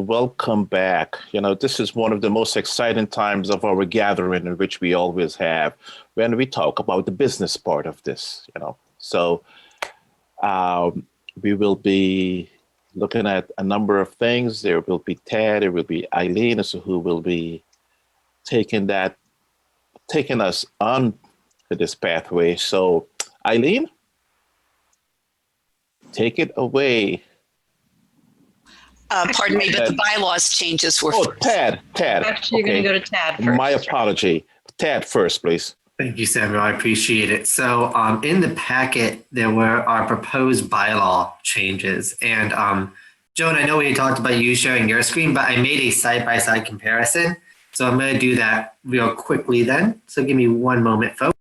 welcome back. This is one of the most exciting times of our gathering, in which we always have when we talk about the business part of this. So we will be looking at a number of things. There will be Ted, there will be Eileen, who will be taking us on to this pathway. So Eileen, take it away. Pardon me, but the bylaws changes were first. Tad. Actually, you're going to go to Tad first. My apology. Tad first, please. Thank you, Samuel. I appreciate it. So in the packet, there were our proposed bylaw changes. And Joan, I know we talked about you sharing your screen, but I made a side-by-side comparison. So I'm going to do that real quickly then. So give me one moment, folks.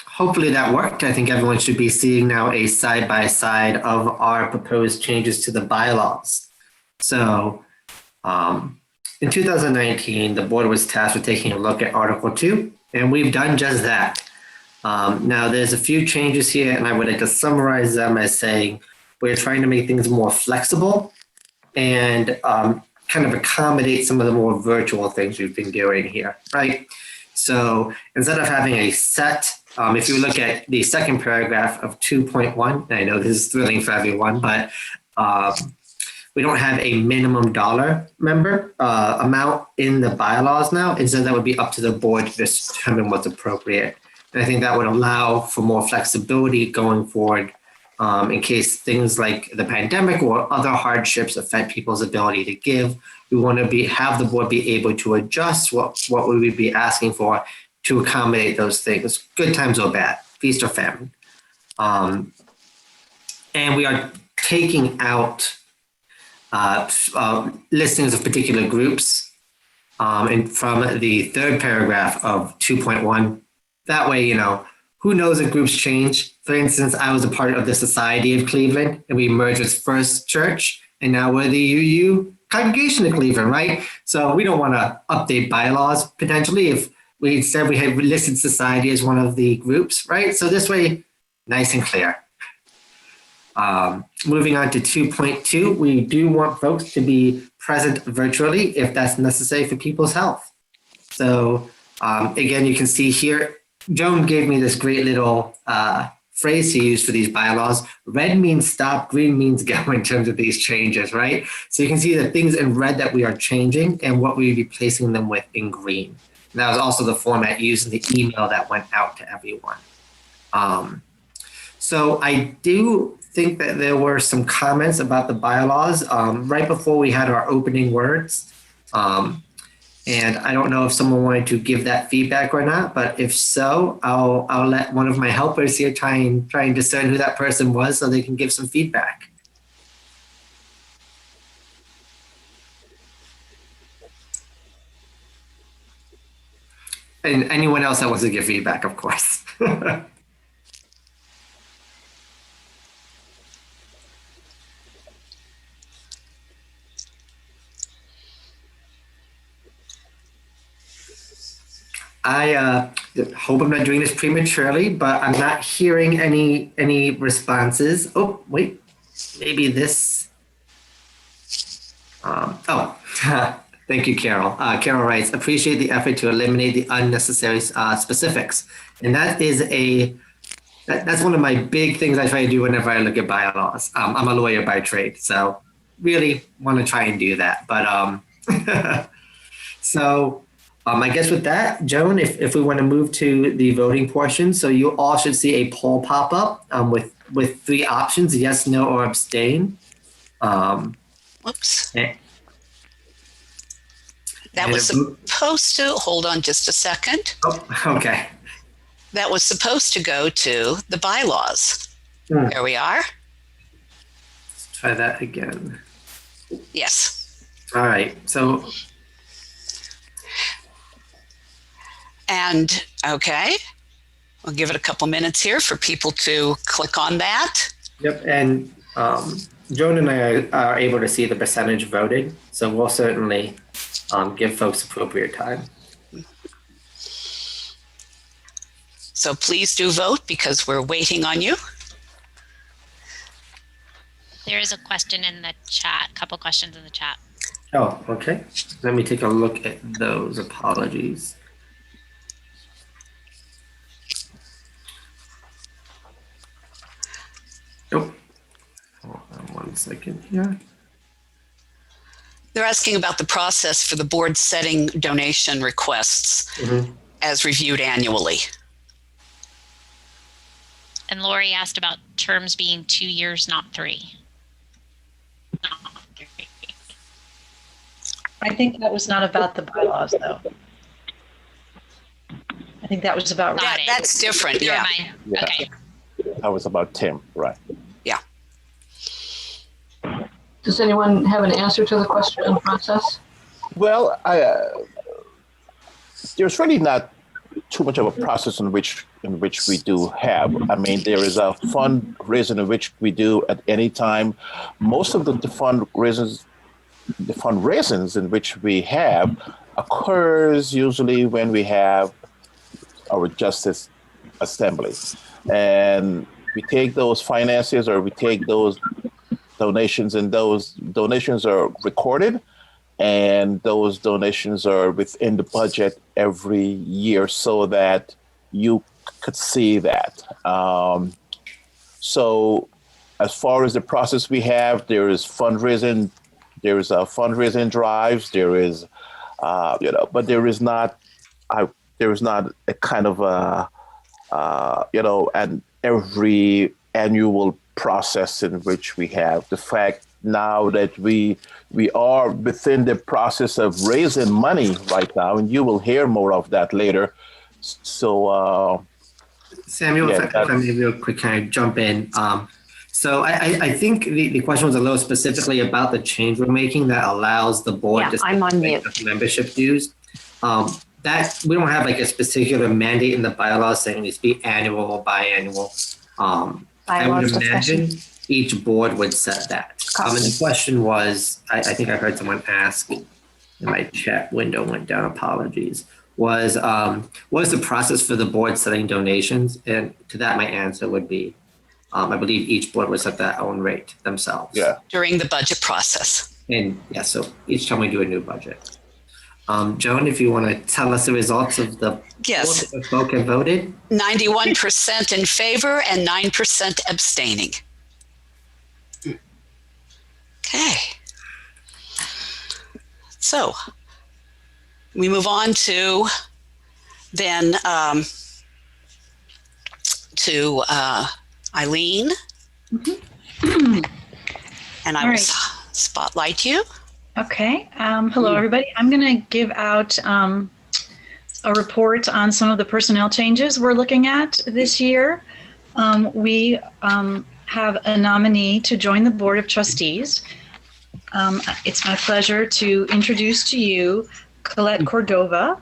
Hopefully that worked. I think everyone should be seeing now a side-by-side of our proposed changes to the bylaws. So in 2019, the board was tasked with taking a look at Article 2, and we've done just that. Now there's a few changes here, and I would like to summarize them as saying we're trying to make things more flexible and kind of accommodate some of the more virtual things we've been doing here, right? So instead of having a set, if you look at the second paragraph of 2.1, I know this is thrilling for everyone, but we don't have a minimum dollar amount in the bylaws now. Instead, that would be up to the board to determine what's appropriate. And I think that would allow for more flexibility going forward in case things like the pandemic or other hardships affect people's ability to give. We want to have the board be able to adjust what we would be asking for to accommodate those things, good times or bad, feast or famine. And we are taking out listings of particular groups and from the third paragraph of 2.1. That way, who knows if groups change. For instance, I was a part of the Society of Cleveland, and we merged with First Church, and now we're the UU Congregation of Cleveland, right? So we don't want to update bylaws potentially if we said we had listed society as one of the groups, right? So this way, nice and clear. Moving on to 2.2, we do want folks to be present virtually if that's necessary for people's health. So again, you can see here, Joan gave me this great little phrase to use for these bylaws. Red means stop, green means go in terms of these changes, right? So you can see the things in red that we are changing and what we would be replacing them with in green. And that was also the format used in the email that went out to everyone. So I do think that there were some comments about the bylaws right before we had our opening words. And I don't know if someone wanted to give that feedback or not, but if so, I'll let one of my helpers here try and discern who that person was so they can give some feedback. And anyone else that wants to give feedback, of course. I hope I'm not doing this prematurely, but I'm not hearing any responses. Oh, wait, maybe this. Thank you, Carol. Carol writes, appreciate the effort to eliminate the unnecessary specifics. And that is that's one of my big things I try to do whenever I look at bylaws. I'm a lawyer by trade, so really want to try and do that. But so I guess with that, Joan, if we want to move to the voting portion, so you all should see a poll pop up with three options: yes, no, or abstain. Whoops. That was supposed to, hold on just a second. Oh, okay. That was supposed to go to the bylaws. There we are. Let's try that again. Yes. All right, so. And okay, we'll give it a couple minutes here for people to click on that. Yep, and Joan and I are able to see the percentage voted, so we'll certainly give folks appropriate time. So please do vote because we're waiting on you. There is a question in the chat, a couple questions in the chat. Oh, okay. Let me take a look at those. Apologies. Nope. Hold on 1 second here. They're asking about the process for the board setting donation requests as reviewed annually. And Lori asked about terms being 2 years, not 3. I think that was not about the bylaws, though. I think that was about. Got it. That's different. Never Yeah. mind. Yeah. Okay. That was about Tim, right? Yeah. Does anyone have an answer to the question on process? Well, there's really not too much of a process in which we do have. I mean, there is a fundraising in which we do at any time. Most of the fundraisings in which we have occurs usually when we have our Justice Assembly, and we take those finances or we take those donations, and those donations are recorded, and those donations are within the budget every year so that you could see that. So as far as the process we have, there is fundraising, there is fundraising drives, there is, but there is not a kind of an every annual process in which we have. The fact now that we are within the process of raising money right now, and you will hear more of that later. So, Samuel, yeah, if I may real quick, can I jump in? So I think the question was a little specifically about the change we're making that allows the board to I'm on mute. membership dues. That we don't have like a particular mandate in the bylaws saying it needs to be annual or biannual. I would imagine each board would set that. And the question was, I think I heard someone ask, and my chat window went down, apologies, was what is the process for the board setting donations? And to that, my answer would be, I believe each board would set their own rate themselves. yeah. During the budget process. And yeah, so each time we do a new budget. Joan, if you want to tell us the results of the Yes. board that folk have voted. 91% in favor and 9% abstaining. Okay. So we move on to then to Eileen. And I will All right. spotlight you. Okay. Hello, everybody. I'm going to give out a report on some of the personnel changes we're looking at this year. We have a nominee to join the Board of Trustees. It's my pleasure to introduce to you Colette Cordova.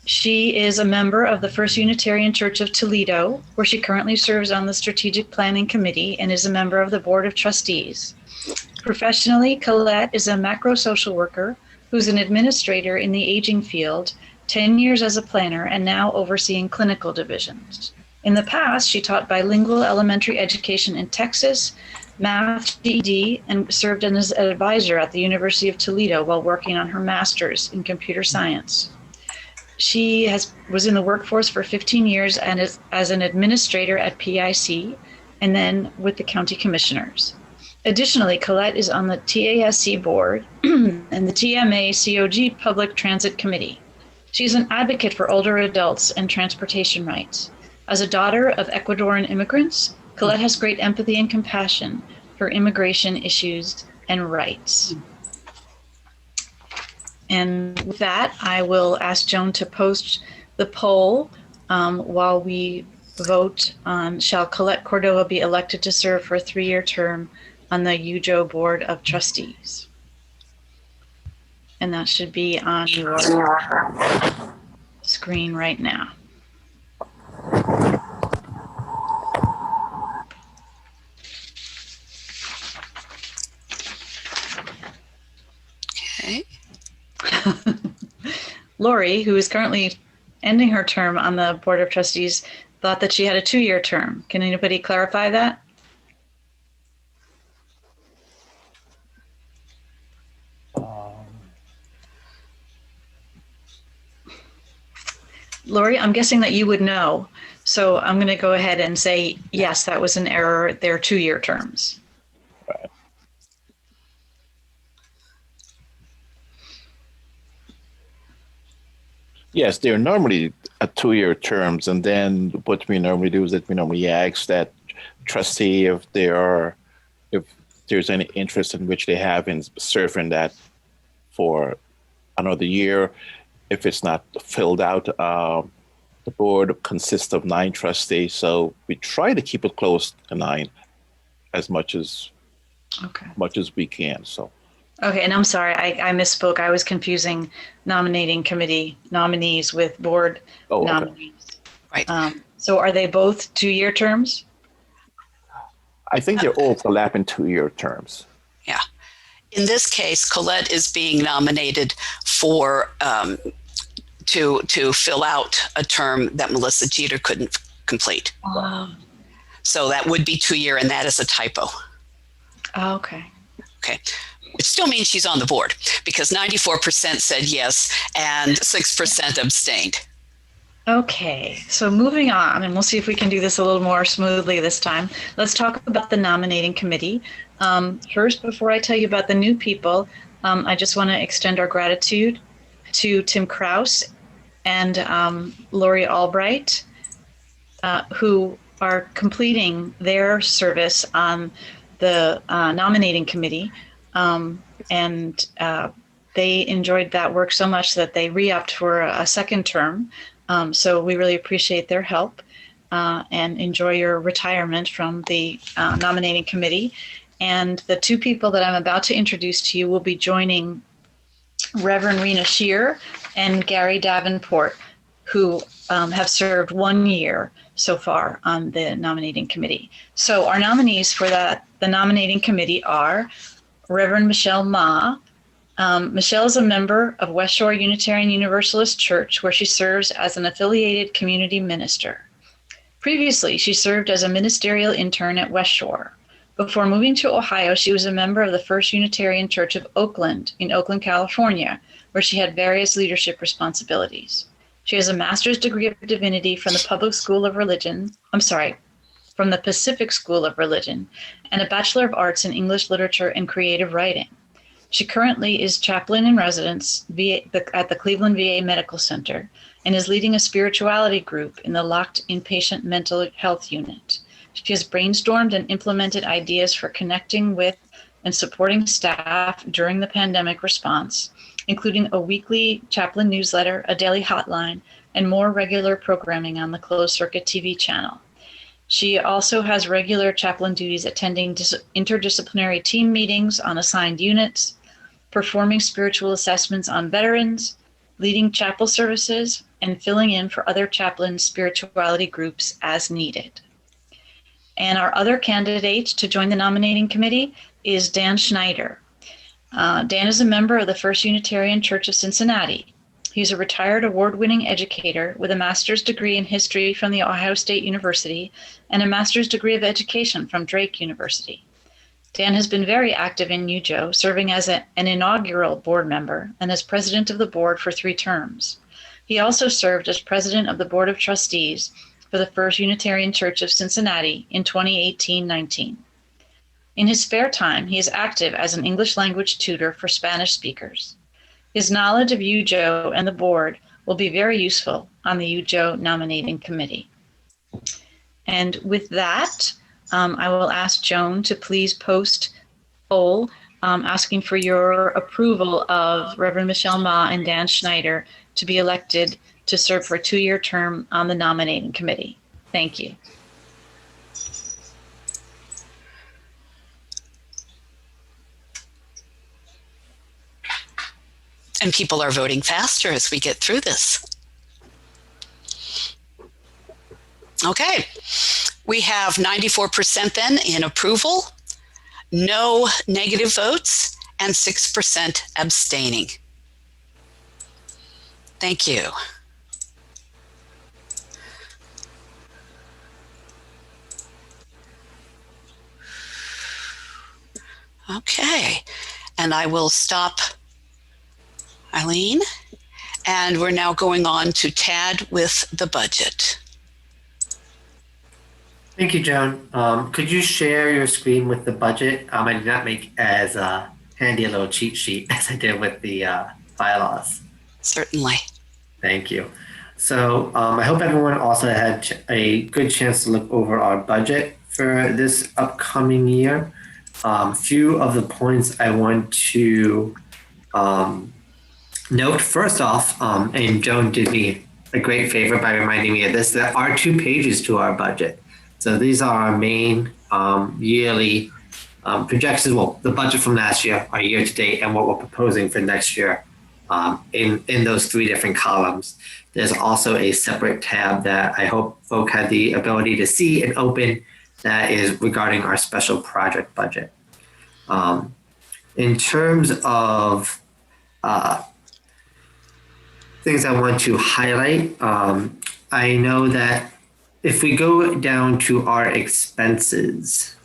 She is a member of the First Unitarian Church of Toledo, where she currently serves on the Strategic Planning Committee and is a member of the Board of Trustees. Professionally, Colette is a macro social worker who's an administrator in the aging field, 10 years as a planner, and now overseeing clinical divisions. In the past, she taught bilingual elementary education in Texas, math, GED, and served as an advisor at the University of Toledo while working on her master's in computer science. She was in the workforce for 15 years and is as an administrator at PIC and then with the county commissioners. Additionally, Colette is on the TASC board and the TMA COG Public Transit Committee. She's an advocate for older adults and transportation rights. As a daughter of Ecuadorian immigrants, Colette has great empathy and compassion for immigration issues and rights. And with that, I will ask Joan to post the poll while we vote on shall Colette Cordova be elected to serve for a 3-year term on the UUJO Board of Trustees. And that should be on your screen right now. Okay. Lori, who is currently ending her term on the Board of Trustees, thought that she had a 2-year term. Can anybody clarify that? Lori, I'm guessing that you would know. So I'm going to go ahead and say, yes, that was an error. They're 2-year terms. Right. Yes, they're normally a 2-year terms, and then what we normally do is that we normally ask that trustee if there's any interest in which they have in serving that for another year. If it's not filled out, the board consists of 9 trustees, so we try to keep it close to 9 as much as we can. So. Okay, and I'm sorry, I misspoke. I was confusing nominating committee nominees with board nominees. Right. So are they both 2-year terms? I think they're overlapping 2-year terms. Yeah. In this case, Colette is being nominated for to fill out a term that Melissa Jeter couldn't complete. So that would be 2-year, and that is a typo. Oh, okay. Okay. It still means she's on the board because 94% said yes and 6% abstained. Okay, so moving on, and we'll see if we can do this a little more smoothly this time. Let's talk about the nominating committee. First, before I tell you about the new people, I just want to extend our gratitude to Tim Kraus and Lori Albright, who are completing their service on the nominating committee. And they enjoyed that work so much that they re-upped for a second term. So we really appreciate their help and enjoy your retirement from the nominating committee. And the 2 people that I'm about to introduce to you will be joining Reverend Rena Shear and Gary Davenport, who have served 1 year so far on the nominating committee. So our nominees for the nominating committee are Reverend Michelle Ma. Michelle is a member of West Shore Unitarian Universalist Church, where she serves as an affiliated community minister. Previously, she served as a ministerial intern at West Shore. Before moving to Ohio, she was a member of the First Unitarian Church of Oakland in Oakland, California, where she had various leadership responsibilities. She has a master's degree of divinity from the from the Pacific School of Religion, and a Bachelor of Arts in English Literature and Creative Writing. She currently is chaplain in residence at the Cleveland VA Medical Center and is leading a spirituality group in the locked inpatient mental health unit. She has brainstormed and implemented ideas for connecting with and supporting staff during the pandemic response, including a weekly chaplain newsletter, a daily hotline, and more regular programming on the closed circuit TV channel. She also has regular chaplain duties attending interdisciplinary team meetings on assigned units, performing spiritual assessments on veterans, leading chapel services, and filling in for other chaplain spirituality groups as needed. And our other candidate to join the nominating committee is Dan Schneider. Dan is a member of the First Unitarian Church of Cincinnati. He's a retired award-winning educator with a master's degree in history from The Ohio State University and a master's degree of education from Drake University. Dan has been very active in UUJO, serving as an inaugural board member and as president of the board for 3 terms. He also served as president of the Board of Trustees for the First Unitarian Church of Cincinnati in 2018-19. In his spare time, he is active as an English language tutor for Spanish speakers. His knowledge of UUJO and the board will be very useful on the UUJO nominating committee. And with that, I will ask Joan to please post a poll asking for your approval of Reverend Michelle Ma and Dan Schneider to be elected to serve for a 2-year term on the nominating committee. Thank you. And people are voting faster as we get through this. Okay, we have 94% then in approval, no negative votes, and 6% abstaining. Thank you. Okay. And I will stop Eileen. And we're now going on to Tad with the budget. Thank you, Joan. Could you share your screen with the budget? I did not make as handy a little cheat sheet as I did with the bylaws. Certainly. Thank you. So I hope everyone also had a good chance to look over our budget for this upcoming year. Few of the points I want to note. First off, and Joan did me a great favor by reminding me of this, there are 2 pages to our budget. So these are our main yearly projections, well, the budget from last year, our year to date, and what we're proposing for next year in those 3 different columns. There's also a separate tab that I hope folk had the ability to see and open that is regarding our special project budget. In terms of things I want to highlight, I know that if we go down to our expenses,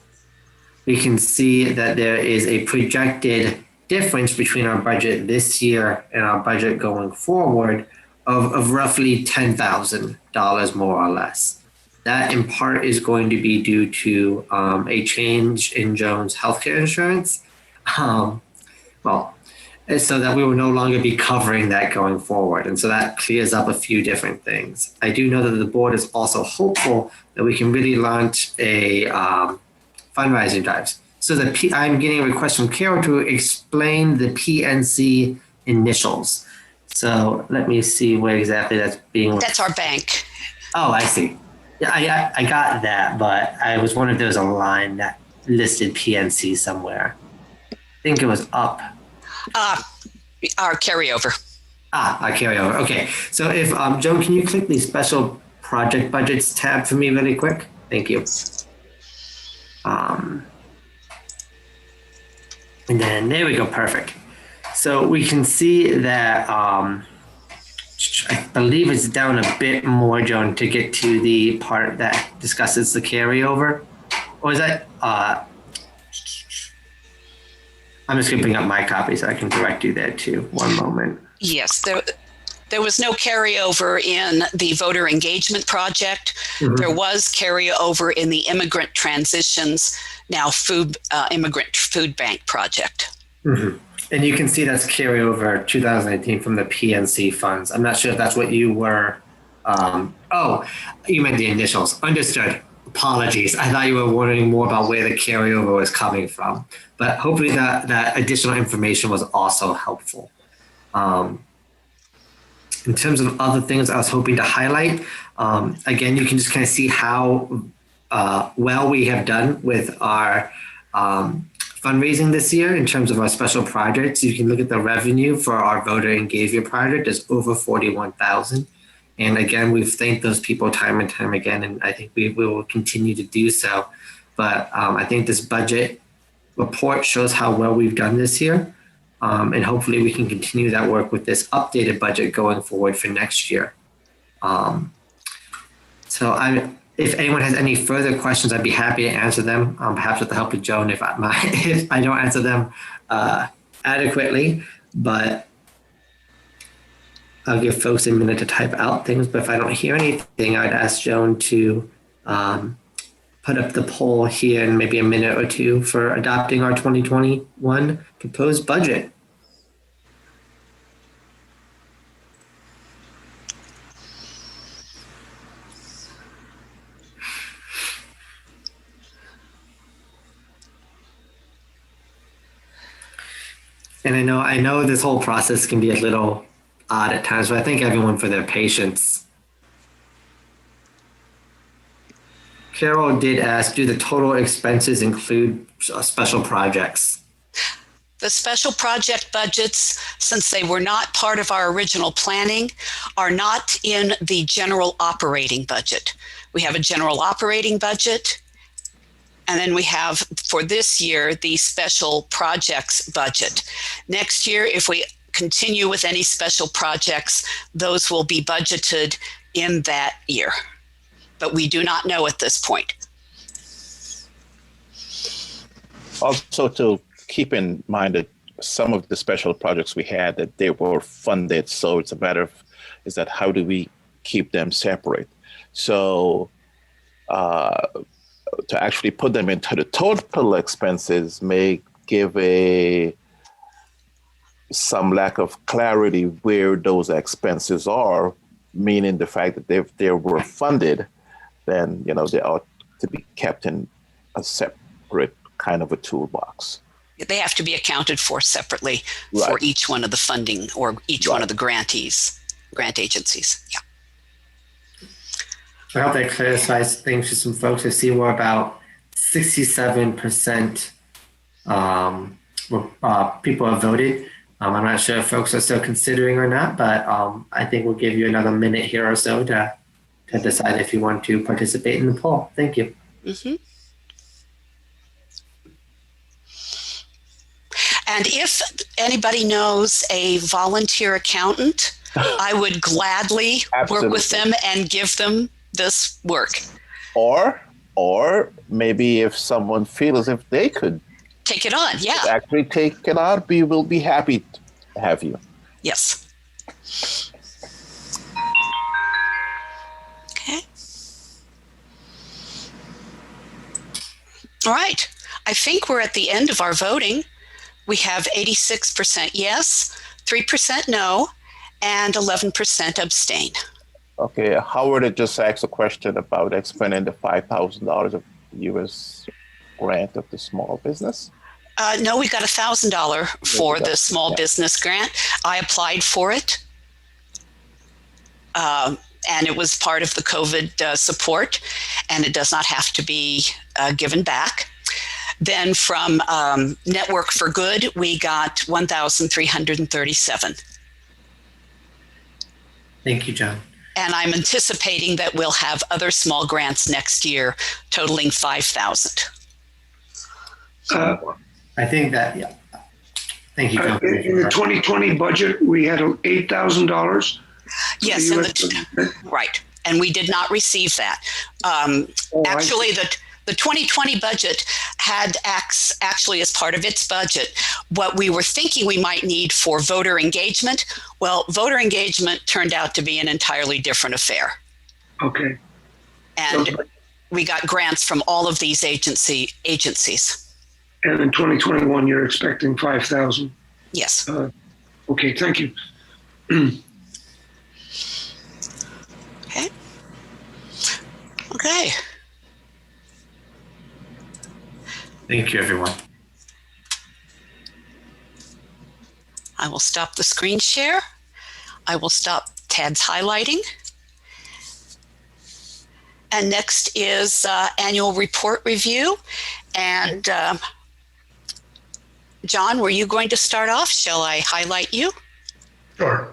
we can see that there is a projected difference between our budget this year and our budget going forward of roughly $10,000 more or less. That in part is going to be due to a change in Joan's healthcare insurance. So that we will no longer be covering that going forward. And so that clears up a few different things. I do know that the board is also hopeful that we can really launch a fundraising drives. So I'm getting a request from Carol to explain the PNC initials. So let me see where exactly that's being. That's our bank. Oh, I see. Yeah, I got that, but I was wondering if there was a line that listed PNC somewhere. I think it was up. Our carryover. Our carryover. Okay. So if Joan, can you click the special project budgets tab for me really quick? Thank you. And then there we go. Perfect. So we can see that I believe it's down a bit more, Joan, to get to the part that discusses the carryover. Or is that I'm just going to bring up my copy so I can direct you there too. One moment. Yes, there was no carryover in the voter engagement project. Mm-hmm. There was carryover in the immigrant transitions, now immigrant food bank project. Mm-hmm. And you can see that's carryover 2018 from the PNC funds. I'm not sure if that's what you were. You meant the initials. Understood. Apologies. I thought you were wondering more about where the carryover was coming from. But hopefully that additional information was also helpful. In terms of other things I was hoping to highlight, again, you can just kind of see how well we have done with our fundraising this year in terms of our special projects. You can look at the revenue for our voter engagement project is over 41,000. And again, we've thanked those people time and time again, and I think we will continue to do so. But I think this budget report shows how well we've done this year. And hopefully we can continue that work with this updated budget going forward for next year. If anyone has any further questions, I'd be happy to answer them, perhaps with the help of Joan if I don't answer them adequately. But I'll give folks a minute to type out things. But if I don't hear anything, I'd ask Joan to put up the poll here in maybe a minute or two for adopting our 2021 proposed budget. And I know this whole process can be a little odd at times, but I thank everyone for their patience. Carol did ask, do the total expenses include special projects? The special project budgets, since they were not part of our original planning, are not in the general operating budget. We have a general operating budget, and then we have, for this year, the special projects budget. Next year, if we continue with any special projects, those will be budgeted in that year. But we do not know at this point. Also, to keep in mind that some of the special projects we had, that they were funded. So it's a matter of, is that how do we keep them separate? So to actually put them into the total expenses may give some lack of clarity where those expenses are, meaning the fact that if they were funded, then they ought to be kept in a separate kind of a toolbox. They have to be accounted for separately Right. for each one of the funding or each one Right. of the grant agencies. Yeah. I hope that clarifies things for some folks. I see we're about 67% people have voted. I'm not sure if folks are still considering or not, but I think we'll give you another minute here or so to decide if you want to participate in the poll. Thank you. Mm-hmm. And if anybody knows a volunteer accountant, I would gladly work with them and give them this work. Or maybe if someone feels if they could Take it on. Yeah. actually take it on, we will be happy to have you. Yes. Okay. All right. I think we're at the end of our voting. We have 86% yes, 3% no, and 11% abstain. Okay, Howard had just asked a question about expending the $5,000 of U.S. grant of the small business. No, we got $1,000 for the small Yeah. business grant. I applied for it. And it was part of the COVID support, and it does not have to be given back. Then from Network for Good, we got 1,337. Thank you, John. And I'm anticipating that we'll have other small grants next year totaling 5,000. I think that, yeah. Thank you, John. In the 2020 budget, we had $8,000. Yes, right. And we did not receive that. Actually, the 2020 budget had actually as part of its budget what we were thinking we might need for voter engagement. Well, voter engagement turned out to be an entirely different affair. Okay. And we got grants from all of these agencies. And in 2021, you're expecting 5,000. Yes. Okay, thank you. Okay. Okay. Thank you, everyone. I will stop the screen share. I will stop Tad's highlighting. And next is annual report review. And John, were you going to start off? Shall I highlight you? Sure.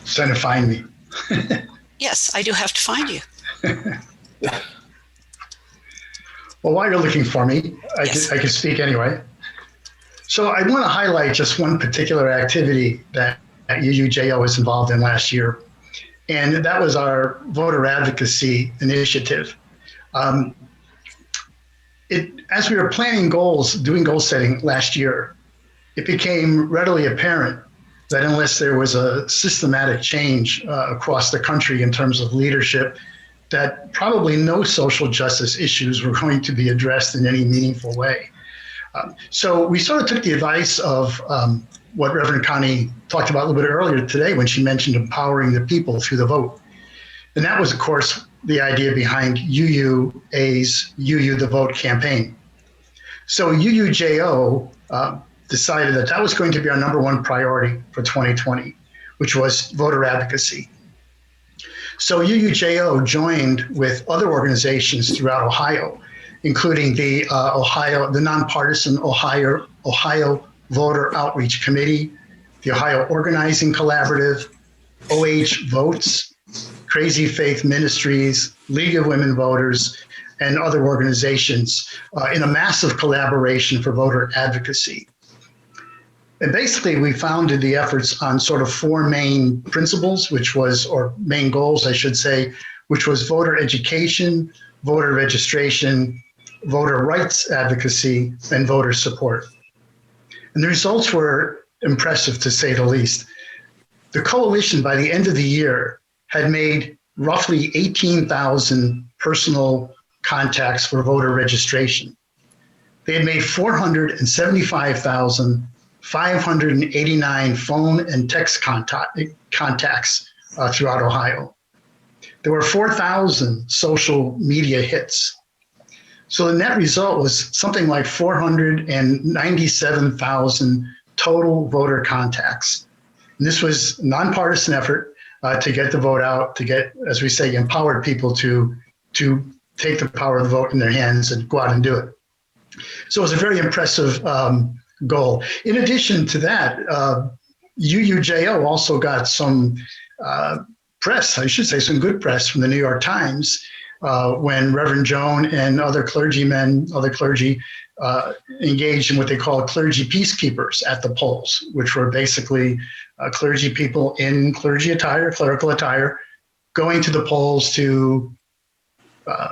Trying to find me. Yes, I do have to find you. Well, while you're looking for me, I can speak anyway. So I want to highlight just one particular activity that UUJO was involved in last year, and that was our voter advocacy initiative. As we were planning goals, doing goal setting last year, it became readily apparent that unless there was a systematic change across the country in terms of leadership, that probably no social justice issues were going to be addressed in any meaningful way. So we sort of took the advice of what Reverend Connie talked about a little bit earlier today when she mentioned empowering the people through the vote. And that was, of course, the idea behind UUA's UU the Vote campaign. So UUJO decided that that was going to be our number one priority for 2020, which was voter advocacy. So UUJO joined with other organizations throughout Ohio, including the nonpartisan Ohio Voter Outreach Committee, the Ohio Organizing Collaborative, OH Votes, Crazy Faith Ministries, League of Women Voters, and other organizations in a massive collaboration for voter advocacy. And basically, we founded the efforts on sort of four main principles, or main goals, I should say, which was voter education, voter registration, voter rights advocacy, and voter support. And the results were impressive, to say the least. The coalition, by the end of the year, had made roughly 18,000 personal contacts for voter registration. They had made 475,589 phone and text contacts throughout Ohio. There were 4,000 social media hits. So the net result was something like 497,000 total voter contacts. And this was a nonpartisan effort to get the vote out, to get, as we say, empowered people to take the power of the vote in their hands and go out and do it. So it was a very impressive goal. In addition to that, UUJO also got some press, I should say some good press from the New York Times when Reverend Joan and other clergy engaged in what they call clergy peacekeepers at the polls, which were basically clergy people in clerical attire, going to the polls to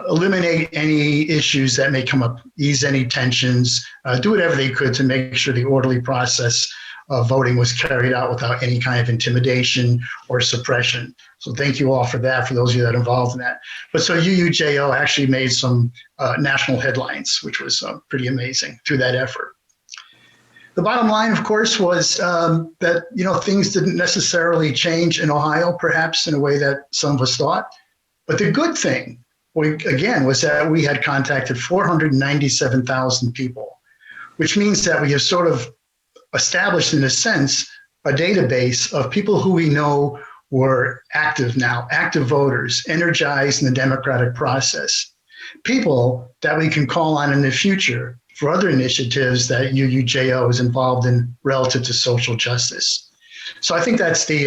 eliminate any issues that may come up, ease any tensions, do whatever they could to make sure the orderly process of voting was carried out without any kind of intimidation or suppression. So thank you all for that, for those of you that are involved in that. But so UUJO actually made some national headlines, which was pretty amazing through that effort. The bottom line, of course, was that things didn't necessarily change in Ohio, perhaps in a way that some of us thought. But the good thing, again, was that we had contacted 497,000 people, which means that we have sort of established, in a sense, a database of people who we know were active now, active voters, energized in the democratic process, people that we can call on in the future for other initiatives that UUJO is involved in relative to social justice. So I think that's the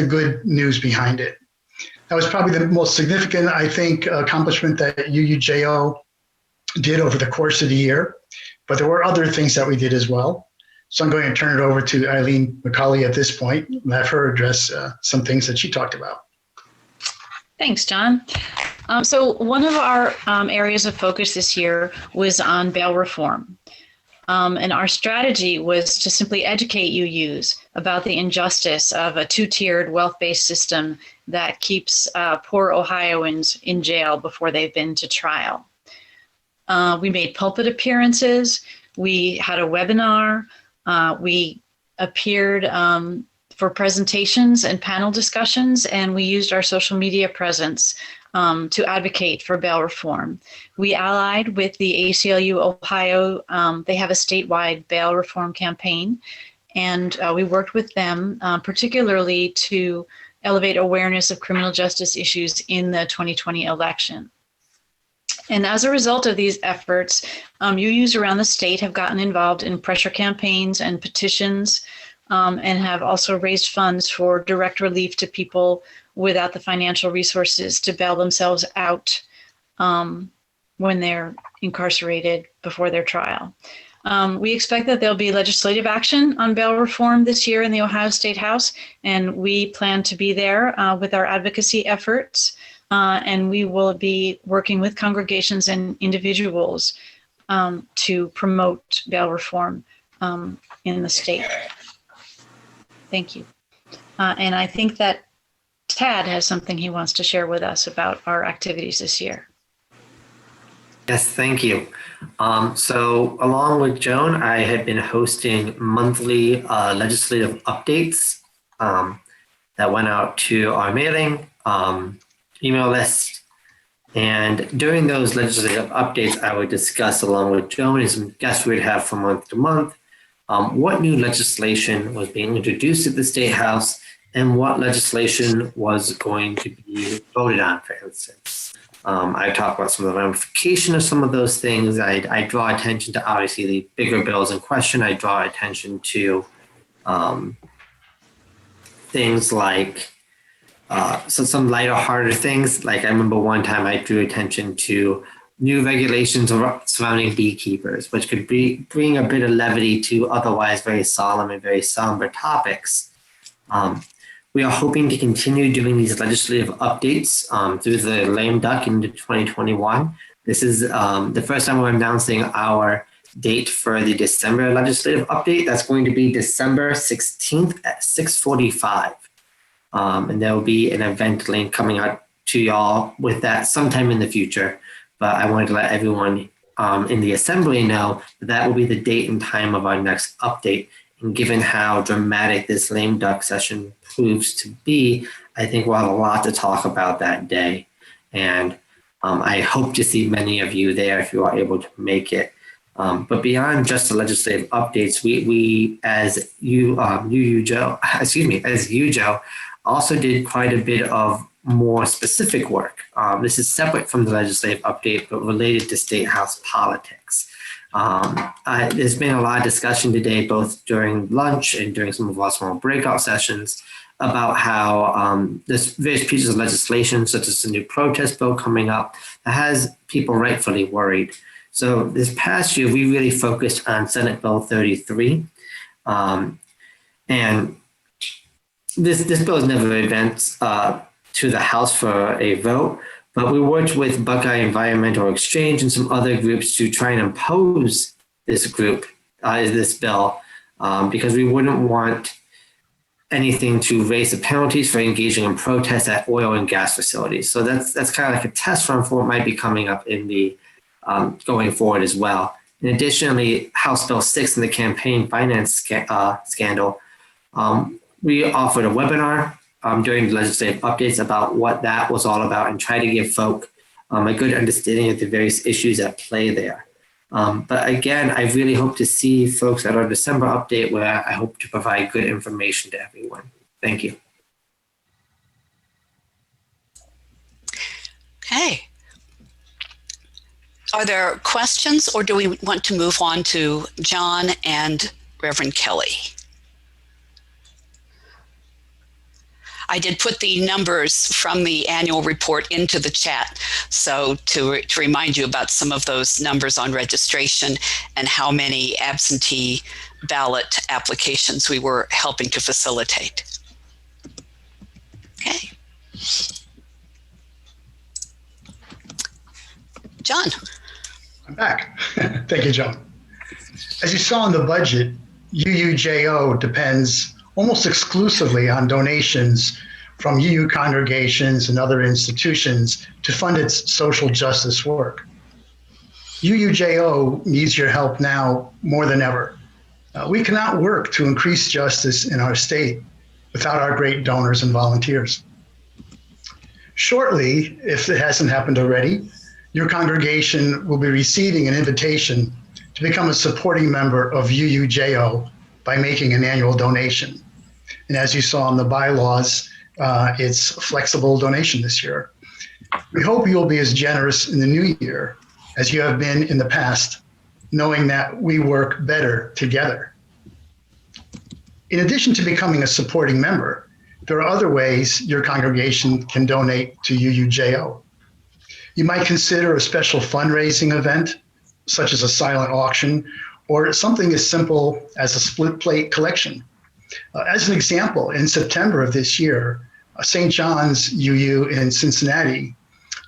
good news behind it. That was probably the most significant, I think, accomplishment that UUJO did over the course of the year. But there were other things that we did as well. So I'm going to turn it over to Eileen McCauley at this point and have her address some things that she talked about. Thanks, John. So one of our areas of focus this year was on bail reform. And our strategy was to simply educate UUs about the injustice of a two-tiered wealth-based system that keeps poor Ohioans in jail before they've been to trial. We made pulpit appearances. We had a webinar. We appeared for presentations and panel discussions, and we used our social media presence to advocate for bail reform. We allied with the ACLU Ohio. They have a statewide bail reform campaign, and we worked with them particularly to elevate awareness of criminal justice issues in the 2020 election. And as a result of these efforts, UUs around the state have gotten involved in pressure campaigns and petitions, and have also raised funds for direct relief to people without the financial resources to bail themselves out when they're incarcerated before their trial. We expect that there'll be legislative action on bail reform this year in the Ohio State House, and we plan to be there with our advocacy efforts. And we will be working with congregations and individuals to promote bail reform in the state. Thank you. And I think that Tad has something he wants to share with us about our activities this year. Yes, thank you. So along with Joan, I have been hosting monthly legislative updates that went out to our mailing email list. And during those legislative updates, I would discuss along with Joan and some guests we'd have from month to month, what new legislation was being introduced at the State House and what legislation was going to be voted on, for instance. I talk about some of the ramification of some of those things. I draw attention to obviously the bigger bills in question. I draw attention to things like some lighter, harder things. Like I remember one time I drew attention to new regulations surrounding beekeepers, which could bring a bit of levity to otherwise very solemn and very somber topics. We are hoping to continue doing these legislative updates through the lame duck into 2021. This is the first time we're announcing our date for the December legislative update. That's going to be December 16th at 6:45. And there will be an event link coming out to y'all with that sometime in the future. But I wanted to let everyone in the assembly know that will be the date and time of our next update. And given how dramatic this lame duck session proves to be, I think we'll have a lot to talk about that day. And I hope to see many of you there if you are able to make it. But beyond just the legislative updates, we as UUJO, as UJO, also did quite a bit of more specific work. This is separate from the legislative update, but related to State House politics. There's been a lot of discussion today, both during lunch and during some of our small breakout sessions, about how there's various pieces of legislation, such as the new protest bill coming up, that has people rightfully worried. So this past year, we really focused on Senate Bill 33. And this bill has never advanced to the House for a vote, but we worked with Buckeye Environmental Exchange and some other groups to try and impose this bill, because we wouldn't want anything to raise the penalties for engaging in protests at oil and gas facilities. So that's kind of like a test run for what might be coming up in the going forward as well. And additionally, House Bill 6 in the campaign finance scandal, we offered a webinar during the legislative updates about what that was all about and try to give folk a good understanding of the various issues at play there. But again, I really hope to see folks at our December update, where I hope to provide good information to everyone. Thank you. Okay. Are there questions, or do we want to move on to John and Reverend Kelly? I did put the numbers from the annual report into the chat, so to remind you about some of those numbers on registration and how many absentee ballot applications we were helping to facilitate. Okay. John. I'm back. Thank you, John. As you saw in the budget, UUJO depends almost exclusively on donations from UU congregations and other institutions to fund its social justice work. UUJO needs your help now more than ever. We cannot work to increase justice in our state without our great donors and volunteers. Shortly, if it hasn't happened already, your congregation will be receiving an invitation to become a supporting member of UUJO by making an annual donation. And as you saw in the bylaws, it's a flexible donation this year. We hope you'll be as generous in the new year as you have been in the past, knowing that we work better together. In addition to becoming a supporting member, there are other ways your congregation can donate to UUJO. You might consider a special fundraising event, such as a silent auction, or something as simple as a split plate collection. As an example, in September of this year, St. John's UU in Cincinnati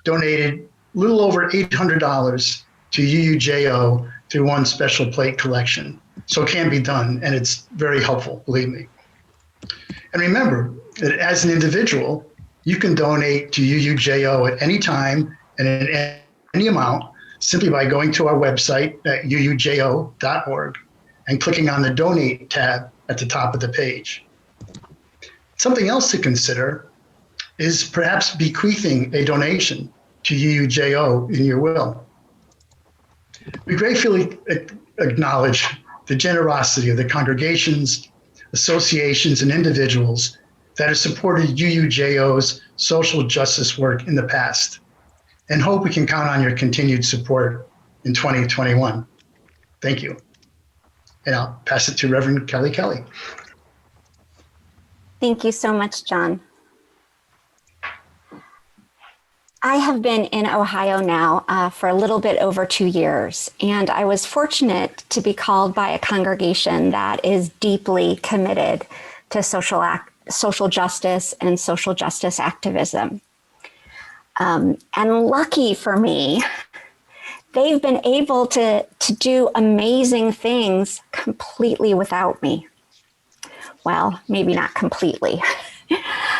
donated a little over $800 to UUJO through one special plate collection. So it can be done, and it's very helpful, believe me. And remember that as an individual, you can donate to UUJO at any time and in any amount simply by going to our website at uujo.org and clicking on the Donate tab at the top of the page. Something else to consider is perhaps bequeathing a donation to UUJO in your will. We gratefully acknowledge the generosity of the congregations, associations, and individuals that have supported UUJO's social justice work in the past, and hope we can count on your continued support in 2021. Thank you. And I'll pass it to Reverend Kelly Kelly. Thank you so much, John. I have been in Ohio now for a little bit over 2 years, and I was fortunate to be called by a congregation that is deeply committed to social social justice and social justice activism. And lucky for me, they've been able to do amazing things completely without me. Well, maybe not completely.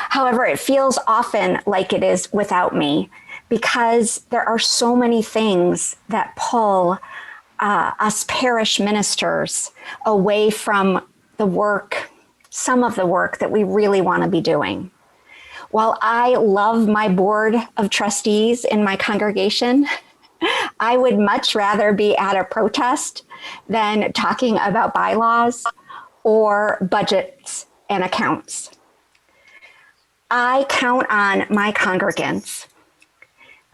However, it feels often like it is without me because there are so many things that pull us parish ministers away from the work, some of the work that we really want to be doing. While I love my board of trustees in my congregation, I would much rather be at a protest than talking about bylaws or budgets and accounts. I count on my congregants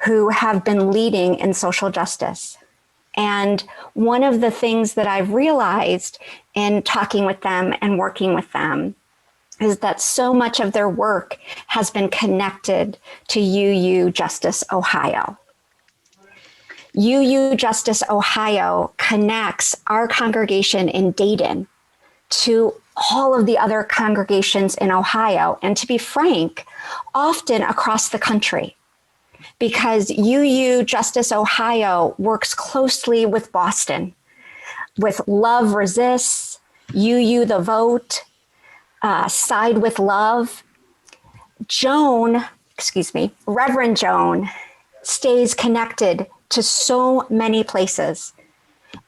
who have been leading in social justice. And one of the things that I've realized in talking with them and working with them is that so much of their work has been connected to UU Justice Ohio. UU Justice Ohio connects our congregation in Dayton to all of the other congregations in Ohio, and to be frank, often across the country, because UU Justice Ohio works closely with Boston, with Love Resists, UU The Vote, Side with Love. Reverend Joan stays connected to so many places,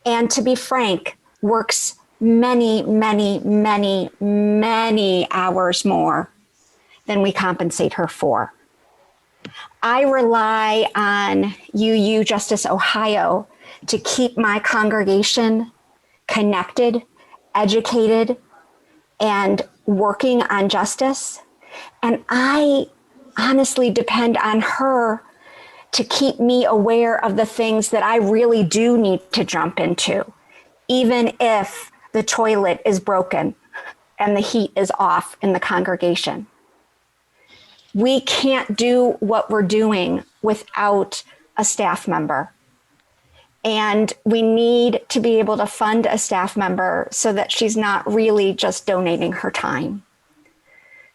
and to be frank, works many, many, many, many hours more than we compensate her for. I rely on UU Justice Ohio to keep my congregation connected, educated, and working on justice. And I honestly depend on her to keep me aware of the things that I really do need to jump into, even if the toilet is broken and the heat is off in the congregation. We can't do what we're doing without a staff member. And we need to be able to fund a staff member so that she's not really just donating her time.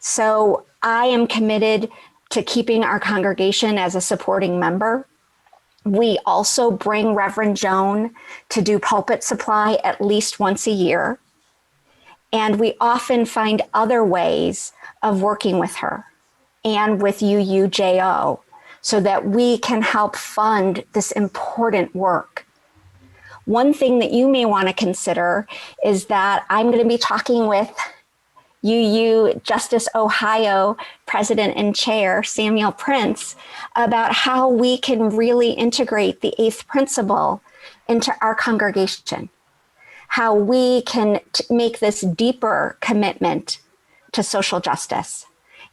So I am committed to keeping our congregation as a supporting member. We also bring Reverend Joan to do pulpit supply at least once a year. And we often find other ways of working with her and with UUJO so that we can help fund this important work. One thing that you may want to consider is that I'm going to be talking with UU Justice Ohio President and Chair Samuel Prince about how we can really integrate the eighth principle into our congregation, how we can make this deeper commitment to social justice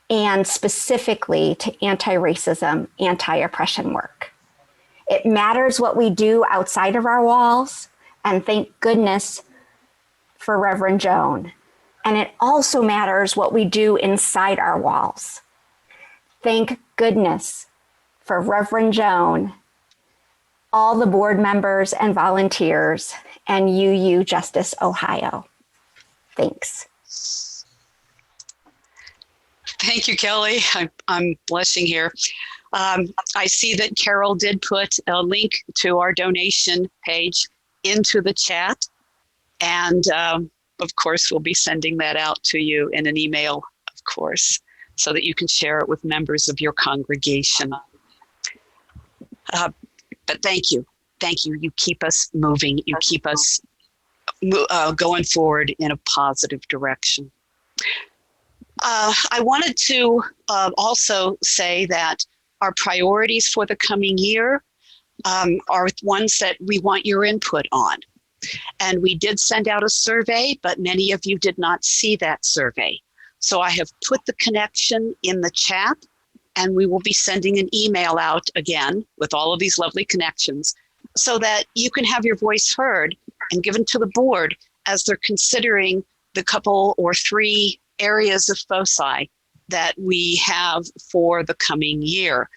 and specifically to anti-racism, anti-oppression work. It matters what we do outside of our walls, and thank goodness for Reverend Joan. And it also matters what we do inside our walls. Thank goodness for Reverend Joan, all the board members and volunteers, and UU Justice Ohio. Thanks. Thank you, Kelly. I'm blushing here. I see that Carol did put a link to our donation page into the chat. And of course, we'll be sending that out to you in an email, of course, so that you can share it with members of your congregation. But thank you. Thank you. You keep us moving. You keep us going forward in a positive direction. I wanted to also say that our priorities for the coming year are ones that we want your input on. And we did send out a survey, but many of you did not see that survey. So I have put the connection in the chat, and we will be sending an email out again with all of these lovely connections so that you can have your voice heard and given to the board as they're considering the couple or three areas of foci that we have for the coming year.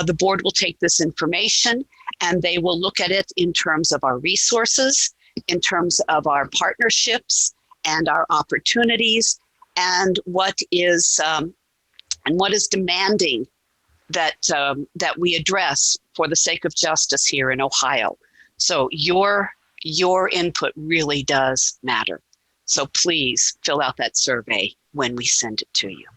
The board will take this information and they will look at it in terms of our resources, in terms of our partnerships and our opportunities, and what is demanding that that we address for the sake of justice here in Ohio. So your input really does matter. So please fill out that survey when we send it to you.